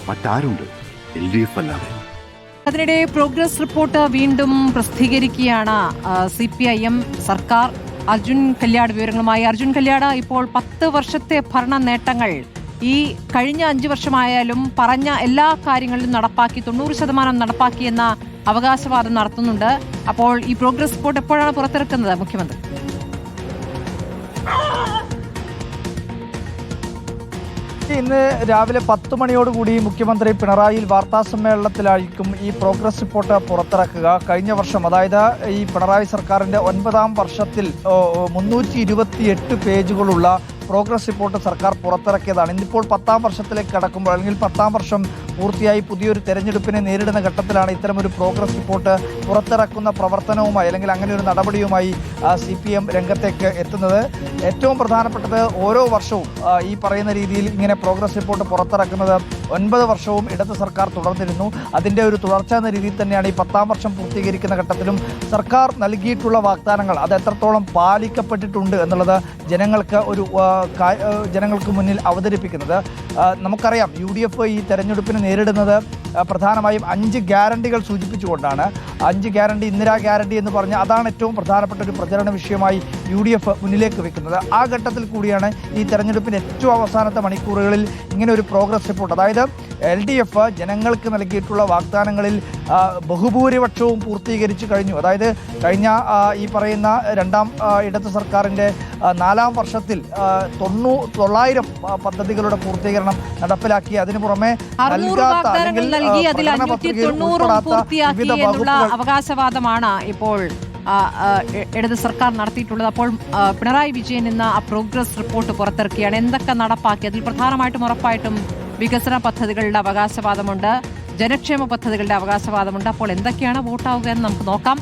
മറ്റാരുണ്ട് LDF അല്ലാതെ? അതിനിടെ progress report വീണ്ടും പ്രസിദ്ധീകരിക്കുകയാണ് CPIM സർക്കാർ. അർജുൻ കല്യാട് വിവരങ്ങളുമായി. അർജുൻ കല്യാട്, ഇപ്പോൾ 10 വർഷത്തെ ഭരണ നേട്ടങ്ങൾ ഈ കഴിഞ്ഞ 5 വർഷമായാലും പറഞ്ഞ എല്ലാ കാര്യങ്ങളിലും നടപ്പാക്കി, 90% നടപ്പാക്കിയെന്ന അവകാശവാദം നടത്തുന്നുണ്ട്. അപ്പോൾ ഈ പ്രോഗ്രസ് റിപ്പോർട്ട് എപ്പോഴാണ് പുറത്തിറക്കുന്നത് മുഖ്യമന്ത്രി? ഇന്ന് രാവിലെ 10 മണിയോടുകൂടി മുഖ്യമന്ത്രി പിണറായിയിൽ വാർത്താസമ്മേളനത്തിലായിരിക്കും ഈ പ്രോഗ്രസ് റിപ്പോർട്ട് പുറത്തിറക്കുക. കഴിഞ്ഞ വർഷം, അതായത് ഈ പിണറായി സർക്കാരിൻ്റെ 9ാം വർഷത്തിൽ 328 പേജുകളുള്ള പ്രോഗ്രസ് റിപ്പോർട്ട് സർക്കാർ പുറത്തിറക്കിയതാണ്. ഇന്നിപ്പോൾ 10ാം വർഷത്തിലേക്ക് കടക്കുമ്പോൾ, അല്ലെങ്കിൽ 10ാം വർഷം പൂർത്തിയായി പുതിയൊരു തെരഞ്ഞെടുപ്പിനെ നേരിടുന്ന ഘട്ടത്തിലാണ് ഇത്തരമൊരു പ്രോഗ്രസ് റിപ്പോർട്ട് പുറത്തിറക്കുന്ന പ്രവർത്തനവുമായി, അല്ലെങ്കിൽ അങ്ങനെ ഒരു നടപടിയുമായി CPM രംഗത്തേക്ക് എത്തുന്നത്. ഏറ്റവും പ്രധാനപ്പെട്ടത്, ഓരോ വർഷവും ഈ പറയുന്ന രീതിയിൽ ഇങ്ങനെ പ്രോഗ്രസ് റിപ്പോർട്ട് പുറത്തിറക്കുന്നത് 9 വർഷവും ഇടത് സർക്കാർ തുടർന്നിരുന്നു. അതിൻ്റെ ഒരു തുടർച്ച എന്ന രീതിയിൽ തന്നെയാണ് ഈ 10ാം വർഷം പൂർത്തീകരിക്കുന്ന ഘട്ടത്തിലും സർക്കാർ നൽകിയിട്ടുള്ള വാഗ്ദാനങ്ങൾ അത് എത്രത്തോളം പാലിക്കപ്പെട്ടിട്ടുണ്ട് എന്നുള്ളത് ജനങ്ങൾക്ക് മുന്നിൽ അവതരിപ്പിക്കുന്നത്. നമുക്കറിയാം, UDF ഈ തെരഞ്ഞെടുപ്പിന് നേരിടുന്നത് പ്രധാനമായും 5 ഗ്യാരണ്ടികൾ സൂചിപ്പിച്ചുകൊണ്ടാണ്. 5 ഗ്യാരണ്ടി, ഇന്ദിരാ ഗ്യാരണ്ടി എന്ന് പറഞ്ഞാൽ അതാണ് ഏറ്റവും പ്രധാനപ്പെട്ട ഒരു പ്രചരണ വിഷയമായി UDF മുന്നിലേക്ക് വെക്കുന്നത്. ആ ഘട്ടത്തിൽ കൂടിയാണ് ഈ തെരഞ്ഞെടുപ്പിന് ഏറ്റവും അവസാനത്തെ മണിക്കൂറുകളിൽ ഇങ്ങനെ ഒരു പ്രോഗ്രസ് റിപ്പോർട്ട്, അതായത് LDF ജനങ്ങൾക്ക് നൽകിയിട്ടുള്ള വാഗ്ദാനങ്ങളിൽ ബഹുഭൂരിപക്ഷവും പൂർത്തീകരിച്ചു കഴിഞ്ഞു. അതായത് കഴിഞ്ഞ ഈ പറയുന്ന 2ാം ഇടത് സർക്കാരിൻ്റെ 4ാം വർഷത്തിൽ 900 പദ്ധതികളുടെ പൂർത്തീകരണം നടപ്പിലാക്കി. അതിനു പുറമെ നൽകാത്ത അല്ലെങ്കിൽ അവകാശവാദമാണ് ഇപ്പോൾ ഇടത് സർക്കാർ നടത്തിയിട്ടുള്ളത്. അപ്പോൾ പിണറായി വിജയൻ ഇന്ന് ആ പ്രോഗ്രസ് റിപ്പോർട്ട് പുറത്തിറക്കിയാണ്. എന്തൊക്കെ നടപ്പാക്കി? അതിൽ പ്രധാനമായിട്ടും ഉറപ്പായിട്ടും വികസന പദ്ധതികളുടെ അവകാശവാദമുണ്ട്, ജനക്ഷേമ പദ്ധതികളുടെ അവകാശവാദമുണ്ട്. അപ്പോൾ എന്തൊക്കെയാണ് വോട്ടാവുക എന്ന് നമുക്ക് നോക്കാം.